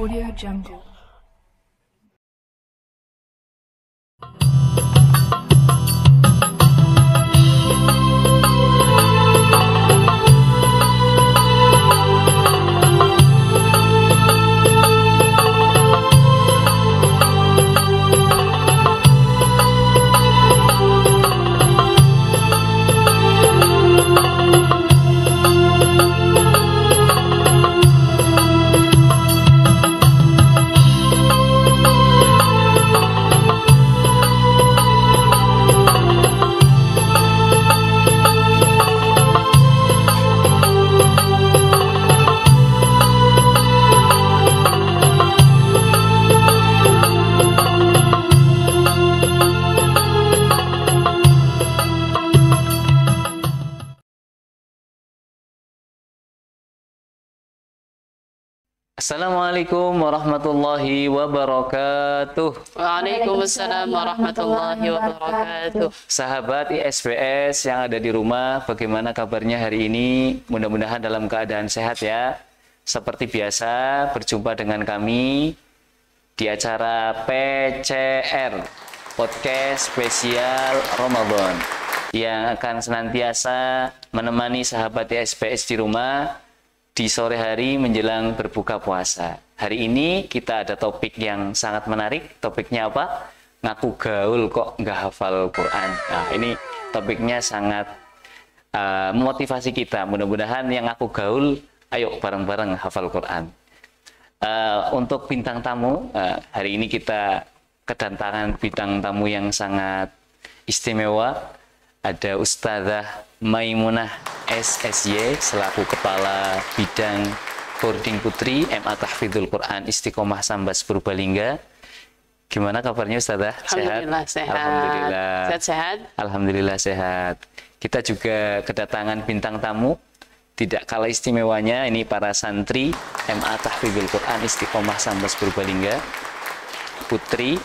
Audio Jungle. Assalamualaikum warahmatullahi wabarakatuh. Waalaikumsalam warahmatullahi wabarakatuh. Sahabat ISBS yang ada di rumah, bagaimana kabarnya hari ini? Mudah-mudahan dalam keadaan sehat ya. Seperti biasa, berjumpa dengan kami di acara PCR, Podcast Spesial Ramadan, yang akan senantiasa menemani sahabat ISBS di rumah di sore hari menjelang berbuka puasa. Hari ini kita ada topik yang sangat menarik. Topiknya apa? Ngaku gaul kok nggak hafal Quran. Nah, ini topiknya sangat memotivasi kita. Mudah-mudahan yang ngaku gaul, ayo bareng-bareng hafal Quran. Untuk bintang tamu, hari ini kita kedatangan bintang tamu yang sangat istimewa. Ada Ustazah Maimunah SSY selaku Kepala Bidang Boarding Putri MA Tahfidzul Quran Istiqomah Sambas Purbalingga. Gimana kabarnya Ustazah? Alhamdulillah sehat. Alhamdulillah. Sehat-sehat. Alhamdulillah sehat. Kita juga kedatangan bintang tamu tidak kalah istimewanya, ini para santri MA Tahfidzul Quran Istiqomah Sambas Purbalingga Putri.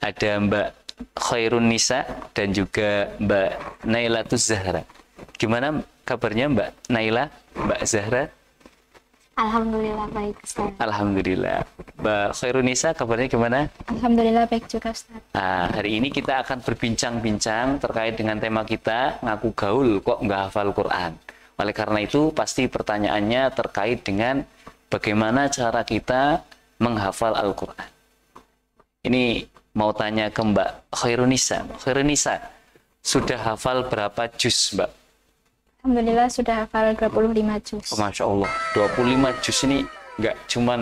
Ada Mbak Khairun Nisa dan juga Mbak Nailatuz Zahra. Gimana kabarnya Mbak Naila, Mbak Zahra? Alhamdulillah baik Ustaz. Alhamdulillah. Mbak Khairun Nisa kabarnya gimana? Alhamdulillah baik juga Ustaz. Nah, hari ini kita akan berbincang-bincang terkait dengan tema kita, ngaku gaul kok nggak hafal Quran. Oleh karena itu pasti pertanyaannya terkait dengan bagaimana cara kita menghafal Al-Quran. Ini mau tanya ke Mbak Khairunisa. Khairunisa, sudah hafal berapa juz, Mbak? Alhamdulillah sudah hafal 25 juz. Oh, Masya Allah, 25 juz ini nggak cuman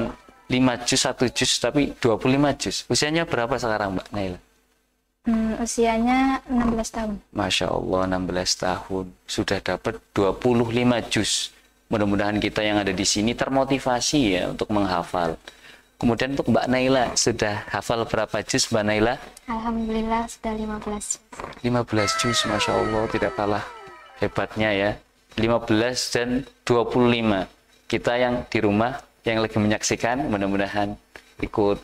5 juz, 1 juz, tapi 25 juz. Usianya berapa sekarang, Mbak Naila? Usianya 16 tahun. Masya Allah, 16 tahun. Sudah dapat 25 juz. Mudah-mudahan kita yang ada di sini termotivasi ya untuk menghafal. Kemudian untuk Mbak Naila, sudah hafal berapa juz Mbak Naila? Alhamdulillah sudah 15 juz. 15 juz, Masya Allah, tidak kalah hebatnya ya. 15 dan 25. Kita yang di rumah, yang lagi menyaksikan, mudah-mudahan ikut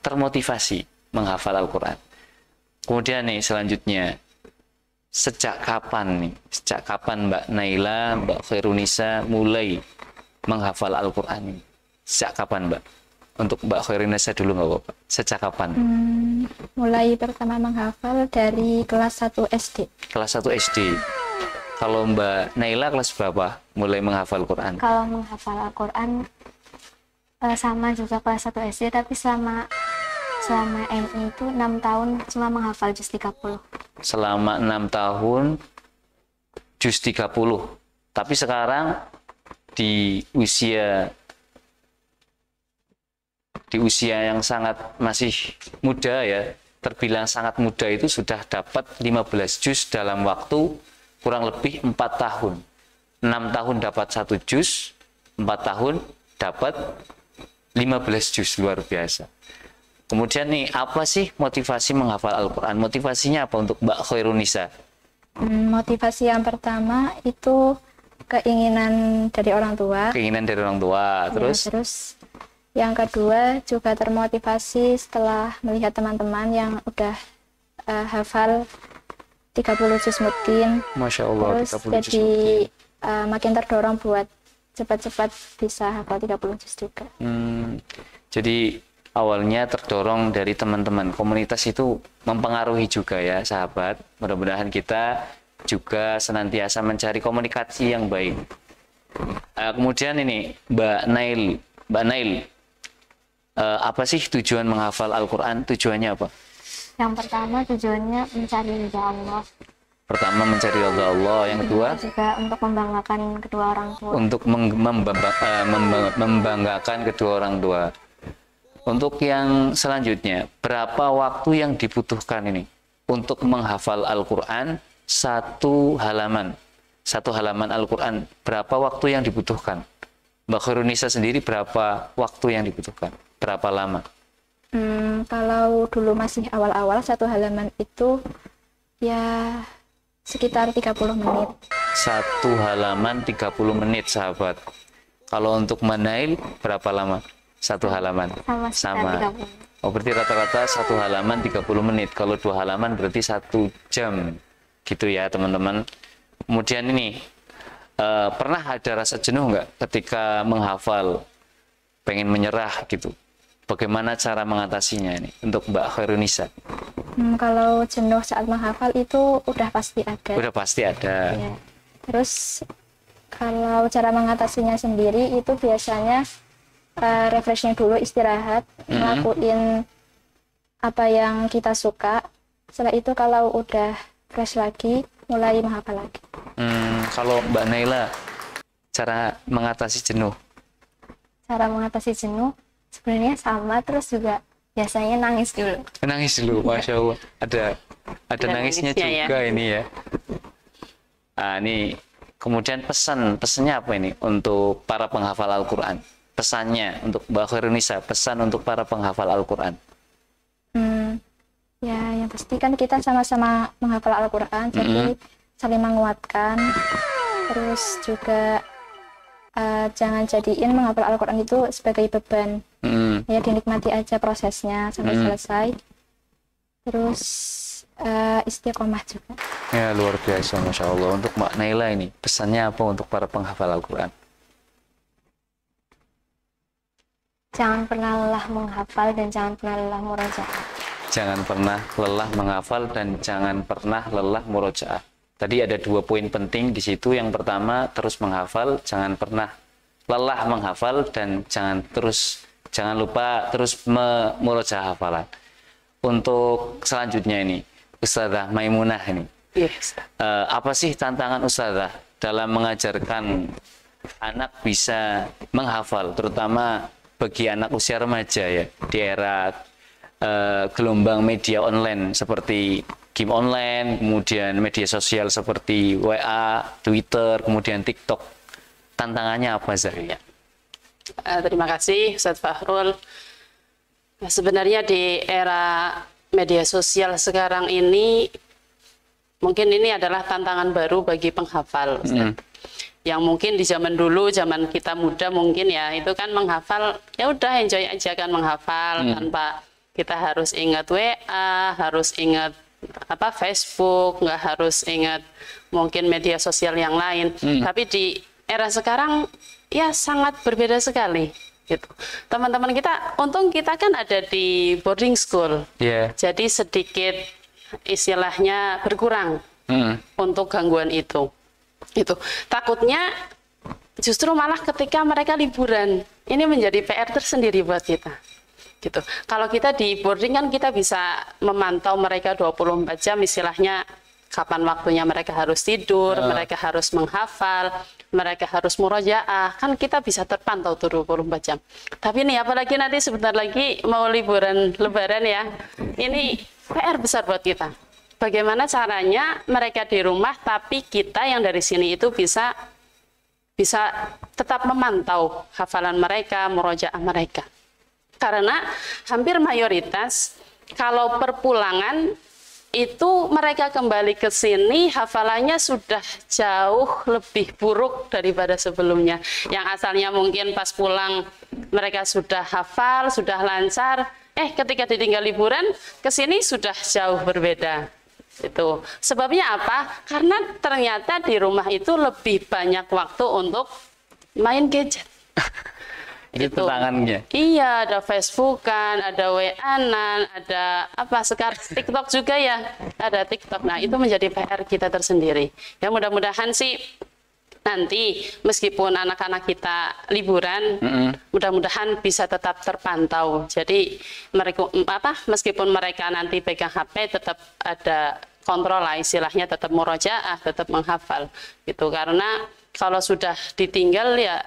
termotivasi menghafal Al-Quran. Kemudian nih selanjutnya, sejak kapan Mbak Naila, Mbak Khairunisa mulai menghafal Al-Quran? Sejak kapan Mbak? Untuk Mbak Khairunisa dulu nggak apa-apa. Sejak kapan? Mulai pertama menghafal dari kelas 1 SD. Kelas 1 SD. Kalau Mbak Naila kelas berapa mulai menghafal Quran? Kalau menghafal Al-Quran sama juga kelas 1 SD, tapi selama MI itu 6 tahun cuma menghafal juz 30. Selama 6 tahun juz 30. Tapi sekarang di usia yang sangat masih muda ya, terbilang sangat muda, itu sudah dapat 15 juz dalam waktu kurang lebih 4 tahun. 6 tahun dapat 1 juz, 4 tahun dapat 15 juz, luar biasa. Kemudian nih, apa sih motivasi menghafal Al-Quran? Motivasinya apa untuk Mbak Khairunisa? Motivasi yang pertama itu keinginan dari orang tua. Keinginan dari orang tua, terus? Ya, terus yang kedua juga termotivasi setelah melihat teman-teman yang udah hafal 30 juz mungkin. Masya Allah, terus 30 juz jadi makin terdorong buat cepat-cepat bisa hafal 30 juz juga. Jadi awalnya terdorong dari teman-teman. Komunitas itu mempengaruhi juga ya sahabat. Mudah-mudahan kita juga senantiasa mencari komunikasi yang baik. Kemudian ini Mbak Nail, apa sih tujuan menghafal Al-Quran? Tujuannya apa? Yang pertama tujuannya mencari ridha Allah. Pertama mencari ridha Allah, yang kedua Juga untuk membanggakan kedua orang tua. untuk membanggakan kedua orang tua. Untuk yang selanjutnya, berapa waktu yang dibutuhkan ini untuk menghafal Al-Quran satu halaman Al-Quran? Berapa waktu yang dibutuhkan? Mbak Khairunisa sendiri berapa waktu yang dibutuhkan? Berapa lama? Kalau dulu masih awal-awal satu halaman itu ya sekitar 30 menit. Satu halaman 30 menit sahabat. Kalau untuk Manail berapa lama? Satu halaman? Sama. Oh, berarti rata-rata satu halaman 30 menit. Kalau dua halaman berarti 1 jam. Gitu ya teman-teman. Kemudian ini, pernah ada rasa jenuh nggak ketika menghafal? Pengen menyerah gitu? Bagaimana cara mengatasinya ini untuk Mbak Khairunisa? Kalau jenuh saat menghafal itu udah pasti ada. Udah pasti ada. Ya. Terus kalau cara mengatasinya sendiri itu biasanya refreshing dulu, istirahat, ngelakuin apa yang kita suka. Setelah itu kalau udah fresh lagi, mulai menghafal lagi. Kalau Mbak Naila, cara mengatasi jenuh? Cara mengatasi jenuh sebenarnya sama, terus juga biasanya nangis dulu. Nangis dulu, Masya Allah. Ada nangisnya juga ya. Ini ya. Nah, ini kemudian pesannya apa ini untuk para penghafal Al-Quran? Pesannya untuk Mbak Khairunisa, pesan untuk para penghafal Al-Quran. Ya, yang pasti kan kita sama-sama menghafal Al-Quran, jadi saling menguatkan. Terus juga jangan jadiin menghafal Al-Quran itu sebagai beban. Ya, dinikmati aja prosesnya sampai selesai. Terus istiqomah juga. Ya, luar biasa, Masya Allah. Untuk Mbak Naila ini, pesannya apa untuk para penghafal Al-Quran? Jangan pernah lelah menghafal dan jangan pernah lelah murojaah. Jangan pernah lelah menghafal dan jangan pernah lelah murojaah. Tadi ada 2 poin penting di situ. Yang pertama, terus menghafal, jangan pernah lelah menghafal, dan jangan lupa terus murojaah hafalan. Untuk selanjutnya ini, Ustazah Maimunah ini. Yes. Apa sih tantangan Ustazah dalam mengajarkan anak bisa menghafal, terutama bagi anak usia remaja ya, di era gelombang media online seperti game online, kemudian media sosial seperti WA, Twitter, kemudian TikTok. Tantangannya apa, Zah? Ya. Terima kasih Ustaz Fahrul. Nah, sebenarnya di era media sosial sekarang ini mungkin ini adalah tantangan baru bagi penghafal, Ustaz. Yang mungkin di zaman dulu, zaman kita muda mungkin ya, itu kan menghafal, ya udah enjoy aja kan menghafal, tanpa kita harus ingat WA, harus ingat Facebook, nggak harus ingat mungkin media sosial yang lain. Tapi di era sekarang ya sangat berbeda sekali. Gitu. Teman-teman kita, untung kita kan ada di boarding school, jadi sedikit istilahnya berkurang untuk gangguan itu. Takutnya justru malah ketika mereka liburan, ini menjadi PR tersendiri buat kita. Gitu. Kalau kita di boarding kan kita bisa memantau mereka 24 jam, istilahnya kapan waktunya mereka harus tidur, mereka harus menghafal, mereka harus murojaah, kan kita bisa terpantau tuh 24 jam. Tapi nih apalagi nanti sebentar lagi mau liburan lebaran ya, ini PR besar buat kita. Bagaimana caranya mereka di rumah, tapi kita yang dari sini itu bisa tetap memantau hafalan mereka, murojaah mereka. Karena hampir mayoritas kalau perpulangan itu mereka kembali ke sini hafalannya sudah jauh lebih buruk daripada sebelumnya. Yang asalnya mungkin pas pulang mereka sudah hafal, sudah lancar, ketika ditinggal liburan ke sini sudah jauh berbeda. Itu sebabnya apa? Karena ternyata di rumah itu lebih banyak waktu untuk main gadget. Itu Itu. tangannya. Iya, ada Facebookan, ada WA-an, ada apa sekarang TikTok juga ya, ada TikTok. Nah, itu menjadi PR kita tersendiri. Ya mudah-mudahan sih nanti meskipun anak-anak kita liburan, mudah-mudahan bisa tetap terpantau. Jadi mereka meskipun mereka nanti pegang HP tetap ada kontrol lah, istilahnya tetap murojaah, tetap menghafal gitu. Karena kalau sudah ditinggal ya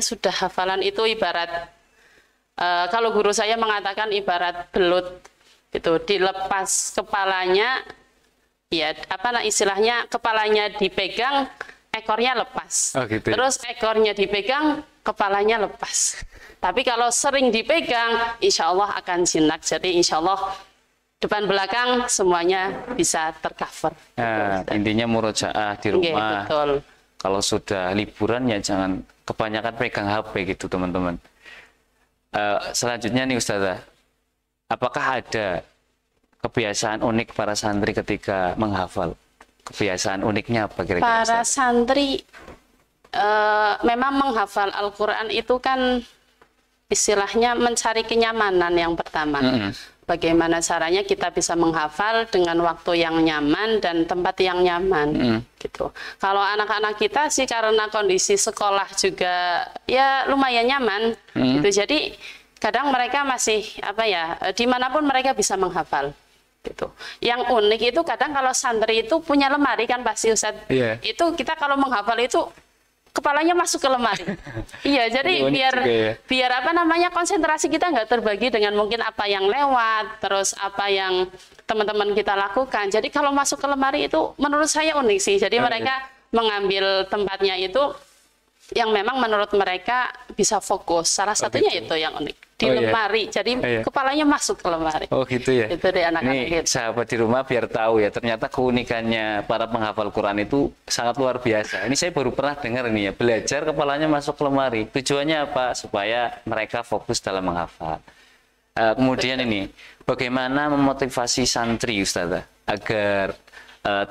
sudah, hafalan itu ibarat kalau guru saya mengatakan ibarat belut gitu, dilepas kepalanya ya istilahnya kepalanya dipegang, ekornya lepas. Oh, gitu ya. Terus ekornya dipegang, kepalanya lepas. Tapi kalau sering dipegang, insya Allah akan jinak. Jadi insya Allah depan belakang semuanya bisa tercover. Nah, intinya murojaah di Oke, rumah. betul. Kalau sudah liburan ya jangan kebanyakan pegang HP gitu teman-teman. Selanjutnya nih Ustazah, apakah ada kebiasaan unik para santri ketika menghafal? Kebiasaan uniknya apa kira-kira? Para Ustazah? santri memang menghafal Al-Quran itu kan istilahnya mencari kenyamanan yang pertama. Bagaimana caranya kita bisa menghafal dengan waktu yang nyaman dan tempat yang nyaman gitu. Kalau anak-anak kita sih karena kondisi sekolah juga ya lumayan nyaman gitu. Jadi kadang mereka masih dimanapun mereka bisa menghafal gitu. Yang unik itu kadang kalau santri itu punya lemari kan pasti Ustadz. Iya. Itu kita kalau menghafal itu kepalanya masuk ke lemari. Iya, jadi Unik biar juga ya. biar konsentrasi kita nggak terbagi dengan mungkin apa yang lewat, terus apa yang teman-teman kita lakukan. Jadi kalau masuk ke lemari itu menurut saya unik sih. Jadi mereka mengambil tempatnya itu yang memang menurut mereka bisa fokus. Salah satunya itu yang unik di lemari. Jadi kepalanya masuk ke lemari. Oh gitu ya. Itu deh anak-anak Ini gitu. sahabat di rumah biar tahu ya, ternyata keunikannya para penghafal Quran itu sangat luar biasa. Ini saya baru pernah dengar ini ya, belajar kepalanya masuk ke lemari. Tujuannya apa? Supaya mereka fokus dalam menghafal. Kemudian ini, bagaimana memotivasi santri Ustazah agar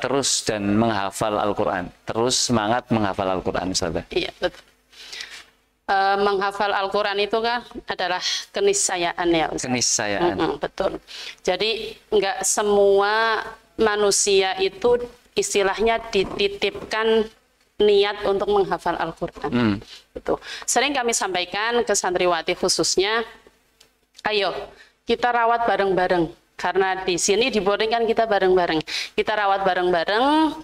terus dan menghafal Al-Quran, terus semangat menghafal Al-Quran Ustazah? Iya, betul. Menghafal Al-Quran itu kan adalah keniscayaan ya Ustaz. Keniscayaan. Betul. Jadi nggak semua manusia itu istilahnya dititipkan niat untuk menghafal Al-Quran. Gitu. Sering kami sampaikan ke santriwati khususnya, ayo kita rawat bareng-bareng. Karena di sini di boarding kan kita bareng-bareng. Kita rawat bareng-bareng.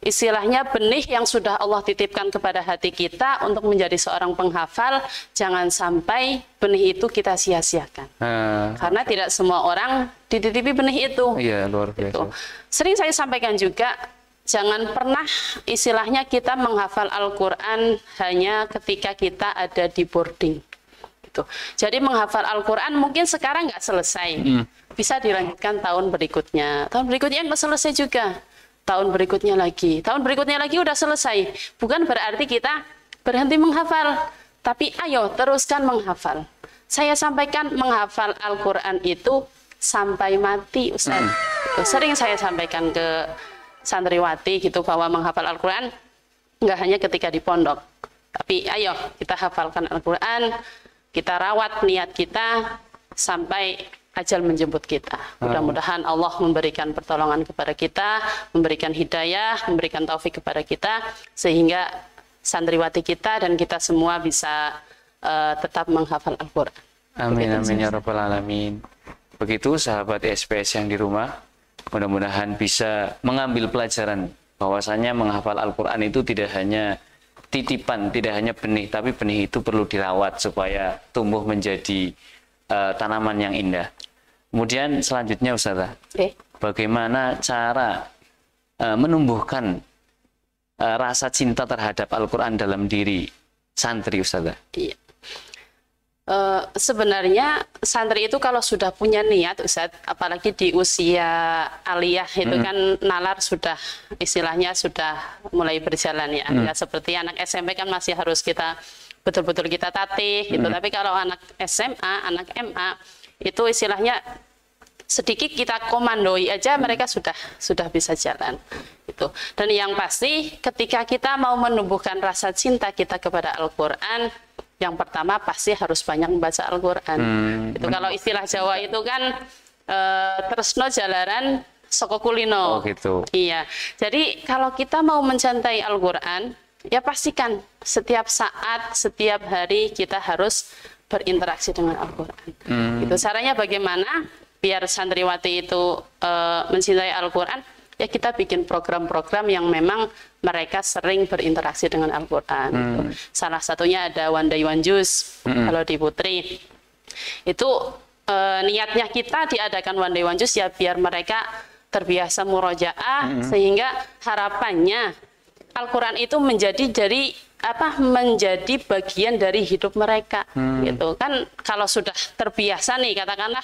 Istilahnya benih yang sudah Allah titipkan kepada hati kita untuk menjadi seorang penghafal, jangan sampai benih itu kita sia-siakan. Karena tidak semua orang dititipi benih itu. Iya, luar biasa. Gitu. Sering saya sampaikan juga, jangan pernah istilahnya kita menghafal Al-Quran hanya ketika kita ada di boarding. Gitu. Jadi menghafal Al-Quran mungkin sekarang nggak selesai. Bisa dilanjutkan tahun berikutnya. Tahun berikutnya nggak selesai juga. Tahun berikutnya lagi udah selesai. Bukan berarti kita berhenti menghafal, tapi ayo teruskan menghafal. Saya sampaikan menghafal Al-Quran itu sampai mati Ustaz. Sering saya sampaikan ke santriwati gitu bahwa menghafal Al-Quran nggak hanya ketika di pondok, tapi ayo kita hafalkan Al-Quran, kita rawat niat kita sampai ajal menjemput kita. Mudah-mudahan Allah memberikan pertolongan kepada kita, memberikan hidayah, memberikan taufik kepada kita, sehingga santriwati kita dan kita semua bisa tetap menghafal Al-Quran. Amin, amin ya rabbal alamin. Begitu sahabat SPS yang di rumah, mudah-mudahan bisa mengambil pelajaran bahwasanya menghafal Al-Quran itu tidak hanya titipan, tidak hanya benih, tapi benih itu perlu dirawat supaya tumbuh menjadi tanaman yang indah. Kemudian selanjutnya Ustazah, bagaimana cara menumbuhkan rasa cinta terhadap Al-Quran dalam diri santri Ustazah? Iya. Sebenarnya santri itu kalau sudah punya niat Ustaz, apalagi di usia aliyah itu kan nalar sudah istilahnya sudah mulai berjalan ya. Nggak seperti anak SMP kan masih harus kita betul-betul kita tatih gitu. Tapi kalau anak SMA, anak MA itu istilahnya sedikit kita komandoi aja mereka sudah bisa jalan itu. Dan yang pasti ketika kita mau menumbuhkan rasa cinta kita kepada Al-Qur'an, yang pertama pasti harus banyak membaca Al-Qur'an. Itu kalau istilah Jawa itu kan tresno jalaran saka kulino. Oh gitu. Iya. Jadi kalau kita mau mencintai Al-Qur'an, ya pastikan setiap saat, setiap hari kita harus berinteraksi dengan Al-Qur'an. Itu caranya bagaimana biar santriwati itu mencintai Al-Qur'an? Ya kita bikin program-program yang memang mereka sering berinteraksi dengan Al-Qur'an. Salah satunya ada One Day One Juz kalau di Putri. Itu niatnya kita diadakan One Day One Juz ya biar mereka terbiasa murojaah sehingga harapannya Al-Qur'an itu menjadi bagian dari hidup mereka gitu kan. Kalau sudah terbiasa nih katakanlah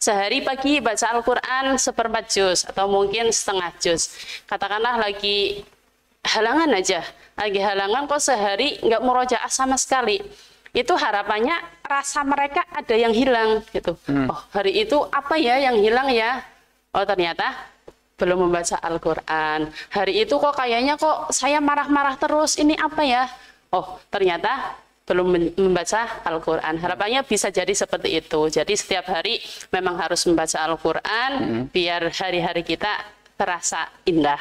sehari pagi baca Al-Qur'an 1/4 juz atau mungkin setengah juz, katakanlah lagi halangan aja, lagi halangan kok sehari nggak murojaah sama sekali, itu harapannya rasa mereka ada yang hilang gitu. Oh hari itu apa ya yang hilang ya, oh ternyata belum membaca Al-Qur'an. Hari itu kok kayaknya kok saya marah-marah terus, ini apa ya, oh ternyata belum membaca Al-Qur'an. Harapannya bisa jadi seperti itu. Jadi setiap hari memang harus membaca Al-Qur'an biar hari-hari kita terasa indah.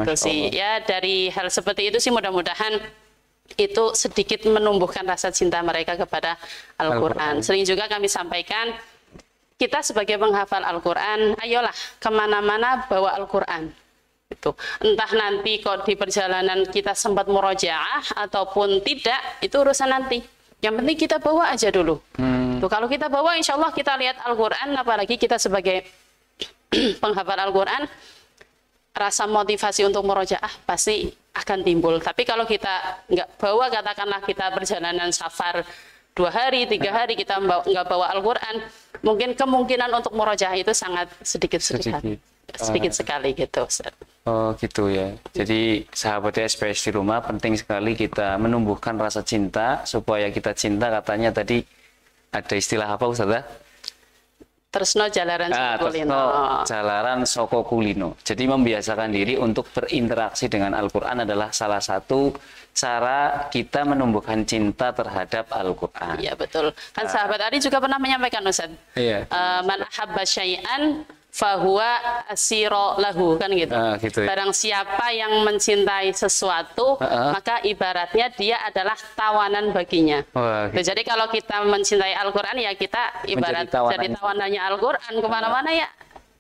Itu sih ya, dari hal seperti itu sih mudah-mudahan itu sedikit menumbuhkan rasa cinta mereka kepada Al-Qur'an. Sering juga kami sampaikan, kita sebagai penghafal Al-Qur'an, ayolah kemana-mana bawa Al-Qur'an. Itu entah nanti kok di perjalanan kita sempat murojaah ataupun tidak, itu urusan nanti. Yang penting kita bawa aja dulu. Tuh, kalau kita bawa, insya Allah kita lihat Al-Qur'an, apalagi kita sebagai penghafal Al-Qur'an, rasa motivasi untuk murojaah pasti akan timbul. Tapi kalau kita nggak bawa, katakanlah kita perjalanan safar 2 hari, 3 hari kita nggak bawa Al-Qur'an, mungkin kemungkinan untuk murojaah itu sangat sedikit sekali gitu. Oh gitu ya. Jadi sahabat SPS di rumah, penting sekali kita menumbuhkan rasa cinta supaya kita cinta. Katanya tadi ada istilah apa Ustazah? Tresno jalaran soko kulino. Tresno jalaran soko kulino. Jadi membiasakan diri untuk berinteraksi dengan Al-Qur'an adalah salah satu cara kita menumbuhkan cinta terhadap Al-Qur'an. Iya betul. Kan sahabat Ali juga pernah menyampaikan Ustaz. Iya. Man ahabba syai'an fahuwa asiro lahu, kan gitu. Gitu ya. Barang siapa yang mencintai sesuatu, maka ibaratnya dia adalah tawanan baginya. Gitu. Jadi kalau kita mencintai Al-Qur'an ya kita ibarat jadi tawanannya Al-Qur'an kemana-mana ya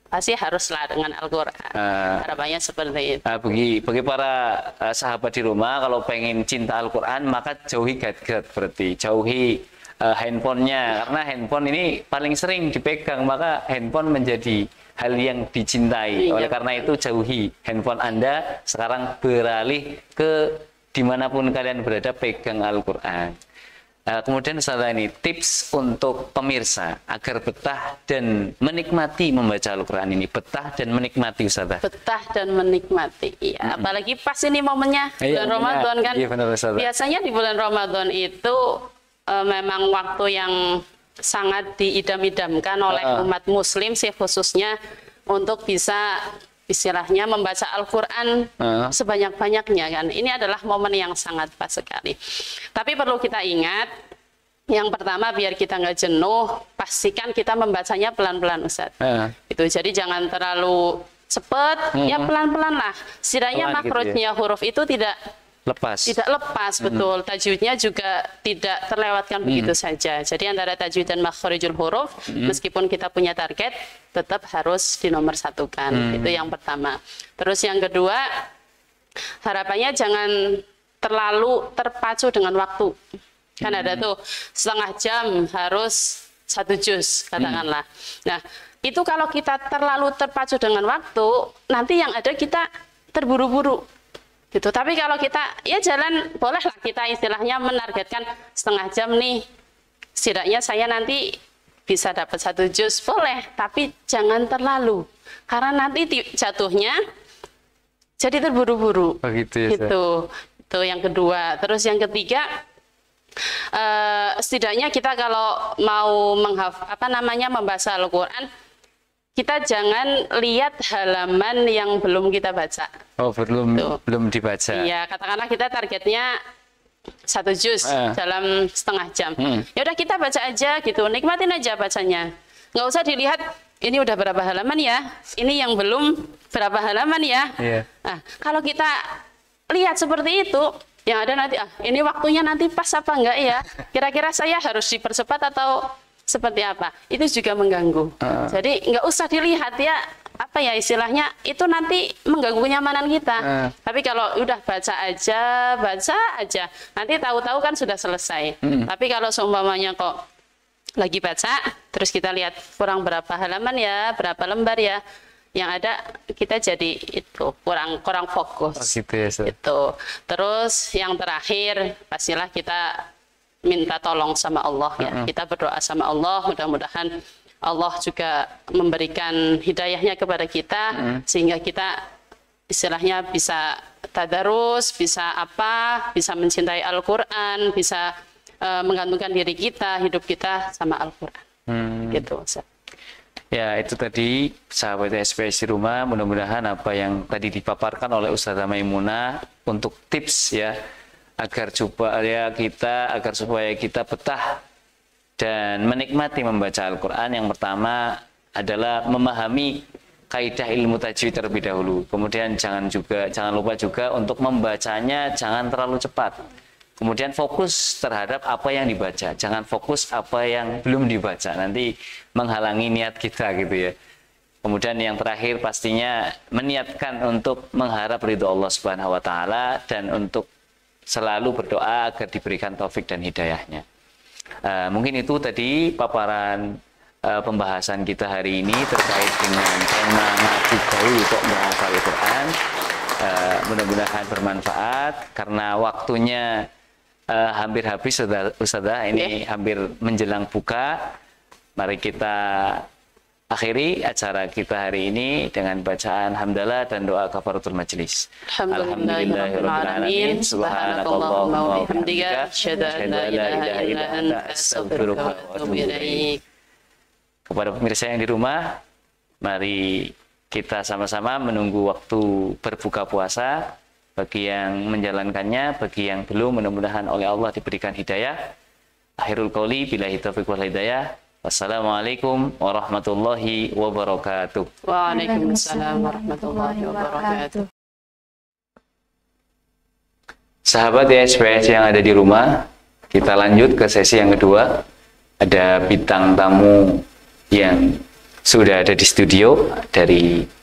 pasti haruslah dengan Al-Qur'an. Harapannya seperti itu. Bagi para sahabat di rumah, kalau pengen cinta Al-Qur'an maka jauhi gadget, berarti jauhi handphonenya, karena handphone ini paling sering dipegang, maka handphone menjadi hal yang dicintai. Oleh karena itu jauhi handphone Anda, sekarang beralih ke dimanapun kalian berada, pegang Al-Qur'an. Kemudian setelah ini tips untuk pemirsa agar betah dan menikmati membaca Al-Qur'an ini. Betah dan menikmati, Ustazah. Betah dan menikmati, iya. Apalagi pas ini momennya bulan Ramadan kan. Iya, benar, Ustazah. Biasanya di bulan Ramadan itu memang waktu yang sangat diidam-idamkan oleh umat muslim sih, khususnya untuk bisa istilahnya membaca Al-Qur'an sebanyak-banyaknya kan. Ini adalah momen yang sangat pas sekali. Tapi perlu kita ingat, yang pertama biar kita nggak jenuh, pastikan kita membacanya pelan-pelan Ustaz. Itu jadi jangan terlalu cepat, ya pelan-pelan lah. Setidaknya makrojnya huruf itu tidak lepas, betul. Tajwidnya juga tidak terlewatkan begitu saja. Jadi antara tajwid dan makhrijul huruf, meskipun kita punya target, tetap harus dinomorsatukan. Itu yang pertama. Terus yang kedua, harapannya jangan terlalu terpacu dengan waktu. Kan ada tuh setengah jam harus 1 juz, katakanlah. Nah, itu kalau kita terlalu terpacu dengan waktu, nanti yang ada kita terburu-buru. Gitu. Tapi kalau kita ya jalan, bolehlah kita istilahnya menargetkan setengah jam nih, setidaknya saya nanti bisa dapat 1 juz, boleh, tapi jangan terlalu, karena nanti jatuhnya jadi terburu-buru. Gitu ya, itu yang kedua. Terus yang ketiga, setidaknya kita kalau mau membaca Al-Qur'an, kita jangan lihat halaman yang belum kita baca. Oh, belum dibaca. Iya, katakanlah kita targetnya 1 juz dalam setengah jam. Ya udah kita baca aja gitu, nikmatin aja bacanya. Nggak usah dilihat ini udah berapa halaman ya, ini yang belum berapa halaman ya. Iya. Nah, kalau kita lihat seperti itu, yang ada nanti ini waktunya nanti pas apa enggak ya? Kira-kira saya harus dipercepat atau seperti apa? Itu juga mengganggu. Jadi nggak usah dilihat ya, apa ya istilahnya, itu nanti mengganggu kenyamanan kita. Tapi kalau udah baca aja, nanti tahu-tahu kan sudah selesai. Tapi kalau seumpamanya kok lagi baca, terus kita lihat kurang berapa halaman ya, berapa lembar ya, yang ada kita jadi itu kurang fokus. Oh, gitu ya, Ustaz. Itu. Terus yang terakhir pastilah kita minta tolong sama Allah ya. Kita berdoa sama Allah, mudah-mudahan Allah juga memberikan hidayahnya kepada kita sehingga kita istilahnya bisa tadarus, bisa mencintai Al-Qur'an, bisa menggantungkan diri kita, hidup kita sama Al-Qur'an. Gitu, Ustaz. Ya, itu tadi sahabat SPS di rumah, mudah-mudahan apa yang tadi dipaparkan oleh Ustazah Maimunah untuk tips ya, agar supaya kita betah dan menikmati membaca Al-Quran. Yang pertama adalah memahami kaidah ilmu tajwid terlebih dahulu. Kemudian jangan lupa juga untuk membacanya jangan terlalu cepat. Kemudian fokus terhadap apa yang dibaca, jangan fokus apa yang belum dibaca, nanti menghalangi niat kita gitu ya. Kemudian yang terakhir pastinya meniatkan untuk mengharap ridho Allah Subhanahu wa taala dan untuk selalu berdoa agar diberikan taufik dan hidayahnya. Mungkin itu tadi paparan pembahasan kita hari ini terkait dengan tema ngaji gaul kok menghafal Al-Quran. Mudah-mudahan bermanfaat karena waktunya hampir habis, Ustazah. Ini hampir menjelang buka. Mari kita akhiri acara kita hari ini dengan bacaan hamdalah dan doa kafaratul majelis. Alhamdulillahirabbil alamin. Subhanakallahumma wa bihamdika asyhadu an la ilaha illa anta astaghfiruka wa atubu ilaik. Kepada pemirsa yang di rumah, mari kita sama-sama menunggu waktu berbuka puasa. Bagi yang menjalankannya, bagi yang belum, mudah-mudahan oleh Allah diberikan hidayah. Akhirul qauli billahi taufiq wal hidayah. Wassalamualaikum warahmatullahi wabarakatuh. Waalaikumsalam warahmatullahi wabarakatuh. Sahabat SPS yang ada di rumah, kita lanjut ke sesi yang kedua. Ada bintang tamu yang sudah ada di studio dari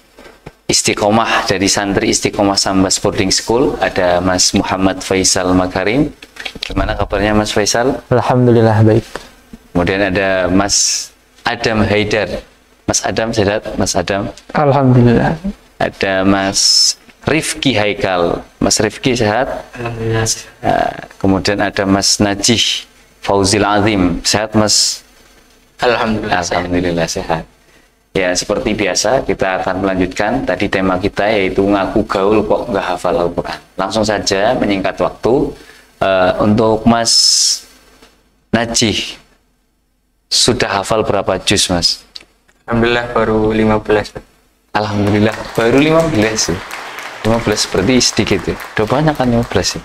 Istiqomah, dari santri Istiqomah Sambas Boarding School. Ada Mas Muhammad Faisal Makarim. Gimana kabarnya Mas Faisal? Alhamdulillah baik. Kemudian ada Mas Adam Haidar. Mas Adam sehat? Mas Adam? Alhamdulillah. Ada Mas Rifki Haikal. Mas Rifki sehat? Alhamdulillah. Kemudian ada Mas Najih Fauzil Azim. Sehat Mas? Alhamdulillah. Alhamdulillah sehat. Ya, seperti biasa kita akan melanjutkan tadi tema kita, yaitu ngaku gaul kok nggak hafal Al-Quran. Langsung saja menyingkat waktu. Untuk Mas Najih, sudah hafal berapa juz Mas? Alhamdulillah baru 15. Alhamdulillah baru 15 ya. 15 berarti sedikit ya. Udah banyak kan 15 ya.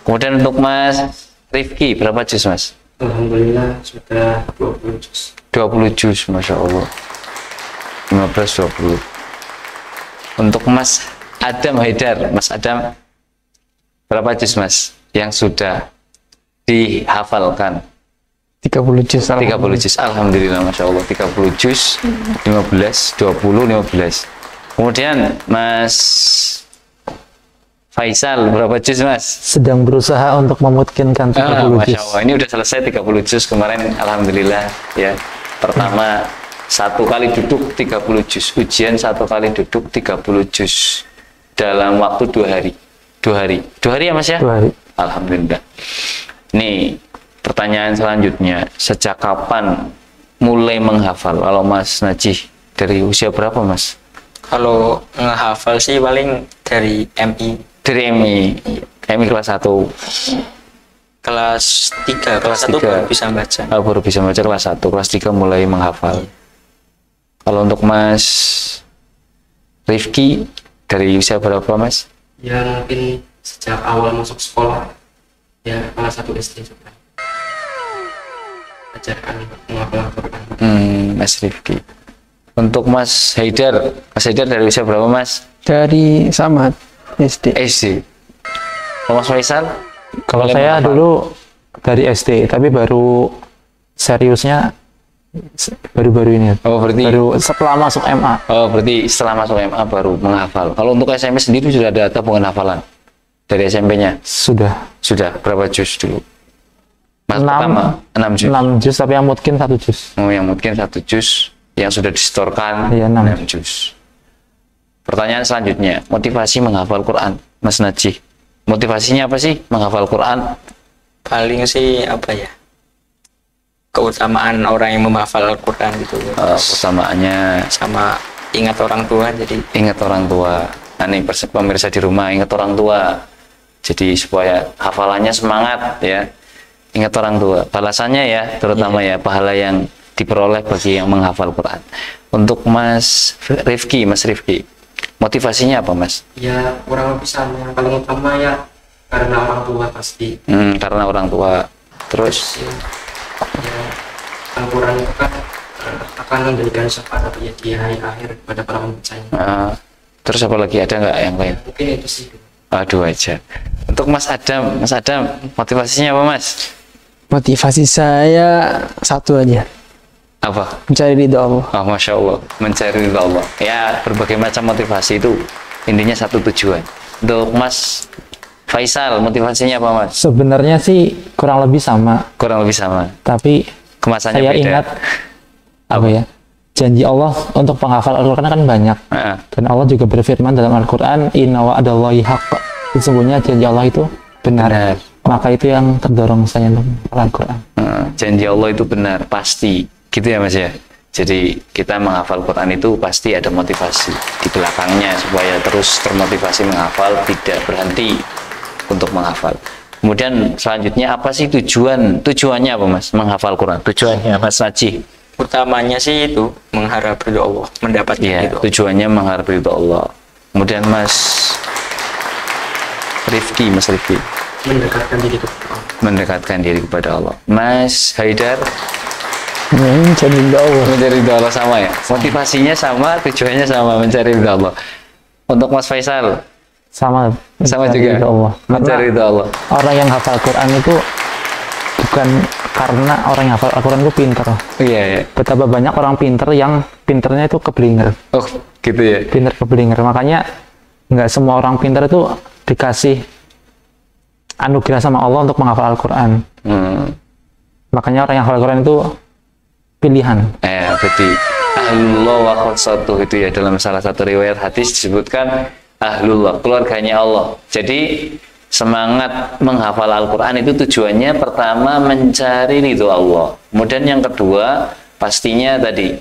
Kemudian untuk Mas Rifki berapa juz Mas? Alhamdulillah sudah 20 juz. 20 juz, Masya Allah. 15-20. Untuk Mas Adam Haidar, Mas Adam berapa juz Mas yang sudah dihafalkan? 30 juz. 30 juz, Alhamdulillah, Masya Allah. 30 juz, 15, 20, 15. Kemudian Mas Faisal berapa juz Mas? Sedang berusaha untuk memutkinkan 30 Masya juz. Allah, ini udah selesai 30 juz kemarin, Alhamdulillah ya. Pertama satu kali duduk 30 juz, ujian satu kali duduk 30 juz dalam waktu 2 hari. 2 hari ya Mas ya? 2 hari. Alhamdulillah. Nih pertanyaan selanjutnya, sejak kapan mulai menghafal? Kalau Mas Najih dari usia berapa Mas? Kalau ngehafal sih paling dari MI. Dari MI kelas 1. Kelas 3, kelas 1 baru bisa baca. Baru bisa baca kelas 1, kelas 3 mulai menghafal. Kalau untuk Mas Rifki dari usia berapa Mas? Ya mungkin sejak awal masuk sekolah ya kelas 1 SD juga ajarkan menghafal Al-Quran. Mas Rifki. Untuk Mas Haidar dari usia berapa Mas? Dari sama SD. SD. Kalau Mas Faisal? Kalau Mulai saya menghafal? dulu dari SD, tapi baru seriusnya baru-baru ini. Oh berarti. Baru setelah masuk MA. Oh berarti setelah masuk MA baru menghafal. Kalau untuk SMP sendiri sudah ada tabungan hafalan dari SMP-nya? Sudah. Sudah berapa juz dulu? Mas 6, pertama 6 juz. 6 juz, tapi yang mungkin 1 juz. Oh yang mungkin 1 juz yang sudah disetorkan Iya, 6 juz. Pertanyaan selanjutnya, motivasi menghafal Quran, Mas Najih. Motivasinya apa sih menghafal Quran? Paling sih apa ya? Keutamaan orang yang menghafal Al-Quran gitu. Utamaannya Sama ingat orang tua, jadi ingat orang tua. Nah, nih pemirsa di rumah ingat orang tua. Jadi supaya hafalannya semangat ya. Ingat orang tua. Balasannya ya, terutama ya pahala yang diperoleh bagi yang menghafal Quran. Untuk Mas Rifki, motivasinya apa Mas? Ya kurang lebih sama, yang paling utama ya karena orang tua pasti. Karena orang tua. Terus Ya Al-Quran itu kan akan memberikan syafaat ya di hari akhir kepada para pembacanya. terus apa lagi, ada nggak yang lain? Mungkin itu sih. Aduh aja. Untuk Mas Adam motivasinya apa Mas? Motivasi saya satu aja, Apa? mencari ridho Allah. Oh, Masya Allah, mencari ridha Allah. Ya, berbagai macam motivasi itu intinya satu tujuan. Untuk Mas Faisal, motivasinya apa Mas? Sebenarnya sih kurang lebih sama, Kurang lebih sama. tapi Kemasannya saya beda. ingat apa ya? Janji Allah untuk penghafal Al-Quran kan banyak. Heeh. Dan Allah juga berfirman dalam Al-Quran, Inna wa'adallahi haqq. Sesungguhnya janji Allah itu benar. Benar. Maka itu yang terdorong saya untuk menghafal Al-Quran. Janji Allah itu benar, pasti. Gitu ya Mas ya? Jadi kita menghafal Quran itu pasti ada motivasi di belakangnya supaya terus termotivasi menghafal, tidak berhenti untuk menghafal. Kemudian selanjutnya apa sih tujuannya apa Mas menghafal Quran? Tujuannya Mas Najih? utamanya sih itu mengharap ridho Allah, mendapatkan Ya, ridho. tujuannya mengharap ridho Allah. Kemudian Mas Rifki Mendekatkan diri kepada Allah. mendekatkan diri kepada Allah. Mas Haidar Mencari ridho Allah. mencari ridho Allah sama ya? Motivasinya sama, tujuannya sama, mencari ridho Allah. Untuk Mas Faisal Sama sama mencari juga ridho Allah. mencari Karena ridho Allah. orang yang hafal Quran itu bukan karena orang yang hafal Al-Quran itu pinter. Iya ya. Betapa banyak orang pinter yang pinternya itu keblinger. Oh gitu ya. Pinter keblinger. Makanya nggak semua orang pinter itu dikasih anugerah sama Allah untuk menghafal Al-Quran. Makanya orang yang hafal Al-Quran itu pilihan. Berarti ahlullah wa khassatuh itu ya, dalam salah satu riwayat hadis disebutkan ahlullah, keluarganya Allah. Jadi semangat menghafal Al-Quran itu tujuannya pertama mencari ridho Allah. Kemudian yang kedua pastinya tadi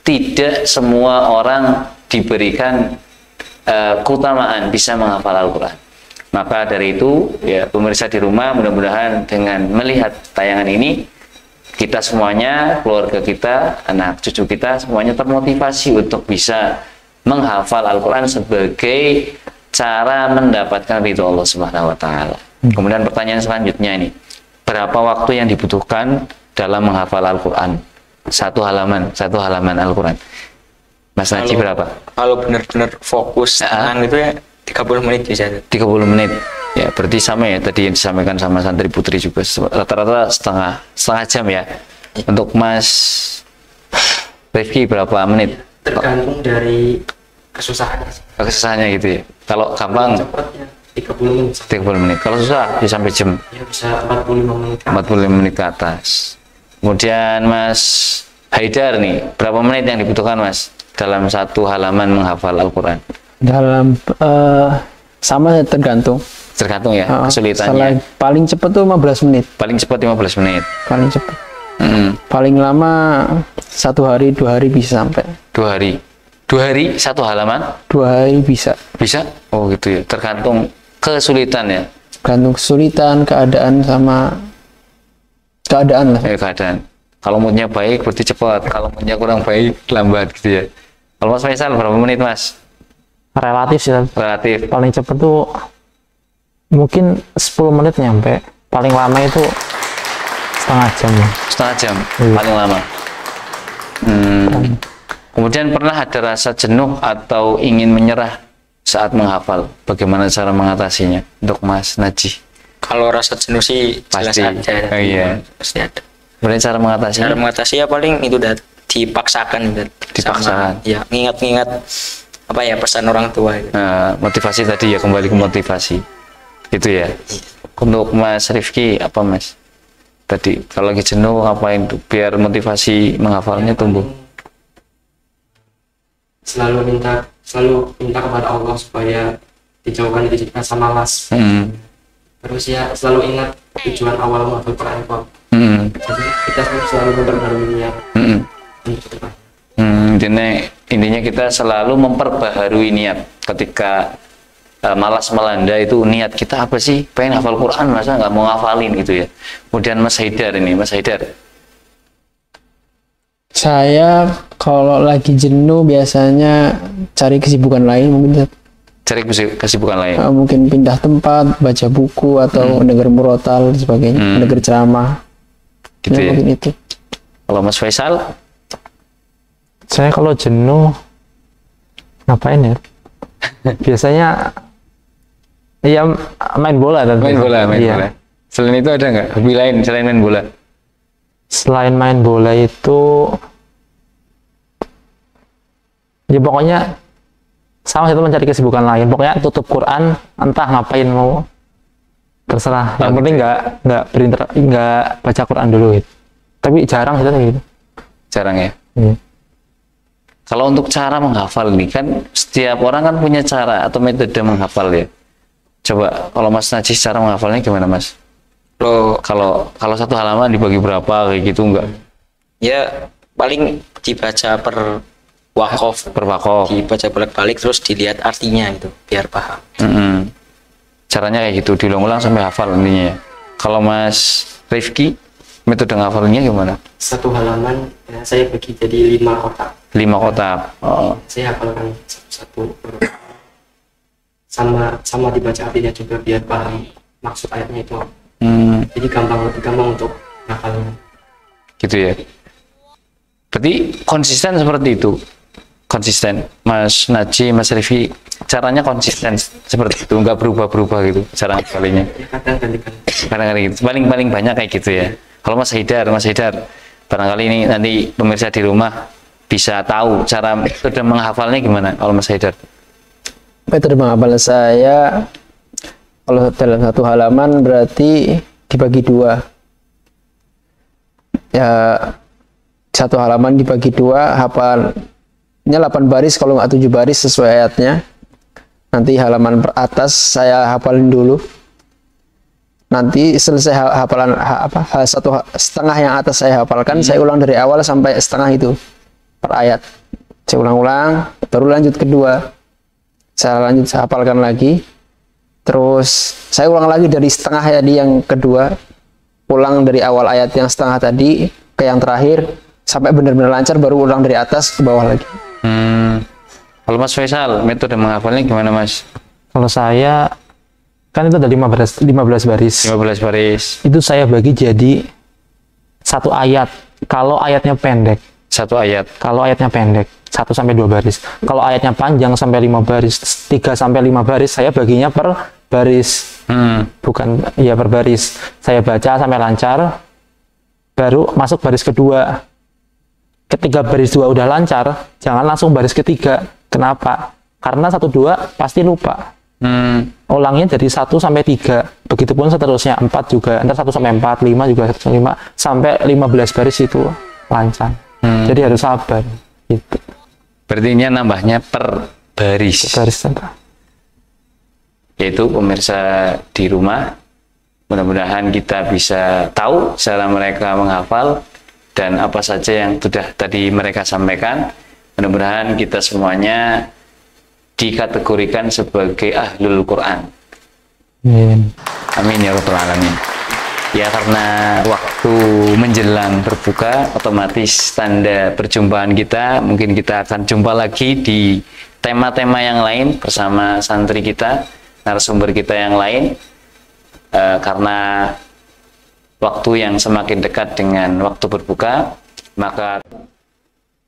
tidak semua orang diberikan keutamaan bisa menghafal Al-Quran. Maka dari itu ya pemirsa di rumah, mudah-mudahan dengan melihat tayangan ini kita semuanya, keluarga kita, anak cucu kita semuanya termotivasi untuk bisa menghafal Al-Quran sebagai cara mendapatkan ridho Allah Subhanahu wa taala. Kemudian pertanyaan selanjutnya ini, berapa waktu yang dibutuhkan dalam menghafal Al-Quran? Satu halaman Al-Quran. Mas Najib berapa? Kalau benar-benar fokus tenang itu ya 30 menit bisa. 30 menit. Ya, berarti sama ya tadi yang disampaikan sama santri putri juga, rata-rata setengah jam ya. Untuk Mas Rifki berapa menit? Tergantung dari kesusahannya. Kesusahannya gitu ya. Kalau gampang Cepatnya 30 menit. 30 menit. Kalau susah bisa sampai jam Ya bisa 45 menit. 45 menit ke atas. Kemudian Mas Haidar nih, berapa menit yang dibutuhkan Mas dalam satu halaman menghafal Al-Quran? Dalam sama tergantung. Tergantung ya kesulitannya. Paling cepat tuh 15 menit. Paling cepat 15 menit. Paling cepat. Paling lama 1 hari 2 hari bisa sampai. 2 hari. 2 hari satu halaman? 2 hari bisa. Bisa? Oh gitu ya. Tergantung kesulitan ya. Tergantung kesulitan, keadaan sama keadaan lah. Keadaan. Kalau moodnya baik berarti cepat, kalau moodnya kurang baik lambat gitu ya. Kalau Mas Faisal berapa menit Mas? Relatif sih. Relatif. Paling cepet tuh mungkin 10 menit nyampe. Paling lama itu setengah jam. Setengah jam Iya. paling lama. Kemudian pernah ada rasa jenuh atau ingin menyerah saat menghafal? Bagaimana cara mengatasinya untuk Mas Najih? Kalau rasa jenuh sih jelas Pasti. ada. Oh, iya. Pasti ada. Kemudian cara mengatasinya? Cara mengatasi ya paling itu udah dipaksakan gitu. Dipaksakan. Ya, ngingat-ngingat apa ya pesan orang tua gitu. Nah, motivasi tadi ya, kembali ke motivasi. Gitu ya. Untuk Mas Rifki apa Mas? Tadi kalau lagi jenuh ngapain tuh biar motivasi menghafalnya tumbuh? Selalu minta kepada Allah supaya dijauhkan dari rasa malas. Terus ya selalu ingat tujuan awal menghafal Quran kok. Jadi kita selalu memperbarui niat untuk depan. Intinya kita selalu memperbaharui niat. Ketika malas melanda itu niat kita apa sih? Pengen hafal Quran, masa nggak mau ngafalin gitu ya. Kemudian Mas Haidar ini, Mas Haidar. Saya kalau lagi jenuh biasanya cari kesibukan lain mungkin. Cari kesibukan lain. Mungkin pindah tempat, baca buku atau dengar murotal dan sebagainya, dengar ceramah. Gitu ya. Mungkin itu. Kalau Mas Faisal? Saya kalau jenuh ngapain ya? Biasanya ya main bola dan Main bola. Iya. Selain itu ada nggak hobi lain selain main bola? Selain main bola itu ya pokoknya sama itu mencari kesibukan lain. Pokoknya tutup Quran, entah ngapain mau terserah. Yang penting nggak baca Quran dulu gitu. Tapi jarang itu gitu. Jarang ya. Iya. Kalau untuk cara menghafal ini kan setiap orang kan punya cara atau metode menghafal ya. Coba kalau Mas Najih cara menghafalnya gimana Mas? Kalau satu halaman dibagi berapa kayak gitu enggak? Ya paling dibaca per wakof, dibaca balik-balik terus dilihat artinya itu biar paham. Caranya kayak gitu, diulang-ulang sampai hafal intinya ya. Kalau Mas Rifki metode menghafalnya gimana? Satu halaman ya, saya bagi jadi 5 kotak. 5 kotak. Oh. Saya hafalkan satu sama dibaca artinya juga biar paham maksud ayatnya itu. Jadi lebih gampang untuk hafalnya. Gitu ya. Berarti konsisten seperti itu. Konsisten. Mas Najih, Mas Rifki, caranya konsisten seperti itu, nggak berubah-berubah gitu cara ngafalinya. Ya Kadang-kadang gitu. Paling banyak kayak gitu ya. Kalau Mas Haidar, barangkali ini nanti pemirsa di rumah bisa tahu cara metode menghafalnya gimana kalau Mas Haidar? Metode menghafal saya kalau dalam satu halaman berarti dibagi 2. Ya satu halaman dibagi 2, hafalnya 8 baris kalau nggak 7 baris sesuai ayatnya. Nanti halaman atas saya hafalin dulu. Nanti selesai hafalan satu setengah yang atas saya hafalkan, saya ulang dari awal sampai setengah itu per ayat. Saya ulang-ulang, baru lanjut kedua. Saya hafalkan lagi. Terus saya ulang lagi dari setengah tadi yang kedua, ulang dari awal ayat yang setengah tadi ke yang terakhir sampai benar-benar lancar, baru ulang dari atas ke bawah lagi. Kalau Mas Faisal, metode menghafalnya gimana Mas? Kalau saya kan itu ada 15 baris. 15 baris. Itu saya bagi jadi satu ayat. Kalau ayatnya pendek. Satu ayat. Kalau ayatnya pendek, 1 sampai 2 baris. Kalau ayatnya panjang sampai 5 baris, 3 sampai 5 baris, saya baginya per baris. Bukan, ya per baris. Saya baca sampai lancar, baru masuk baris kedua. Ketika baris 2 udah lancar, jangan langsung baris ketiga. Kenapa? Karena 1, 2 pasti lupa. Ulangnya dari 1 sampai 3. Begitupun seterusnya, 4 juga. Ntar 1 sampai 4, 5 juga 1 sampai 5. Sampai 15 baris itu lancar. Jadi harus sabar. Gitu. Berarti ini nambahnya per baris. Yaitu pemirsa di rumah, mudah-mudahan kita bisa tahu cara mereka menghafal dan apa saja yang sudah tadi mereka sampaikan. Mudah-mudahan kita semuanya dikategorikan sebagai ahlul Quran. Amin ya rabbal alamin. Ya, karena waktu menjelang berbuka, otomatis tanda perjumpaan kita, mungkin kita akan jumpa lagi di tema-tema yang lain bersama santri kita, narasumber kita yang lain, karena waktu yang semakin dekat dengan waktu berbuka, maka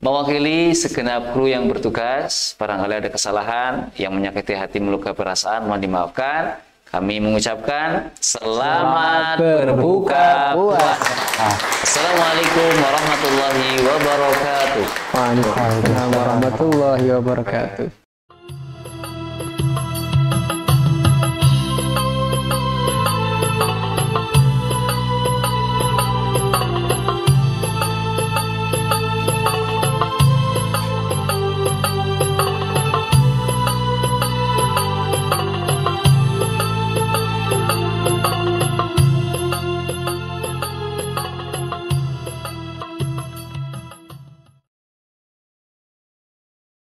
mewakili segenap kru yang bertugas, barangkali ada kesalahan yang menyakiti hati, melukai perasaan, mohon dimaafkan. Kami mengucapkan selamat berbuka puasa. Assalamualaikum warahmatullahi wabarakatuh. Waalaikumsalam warahmatullahi wabarakatuh.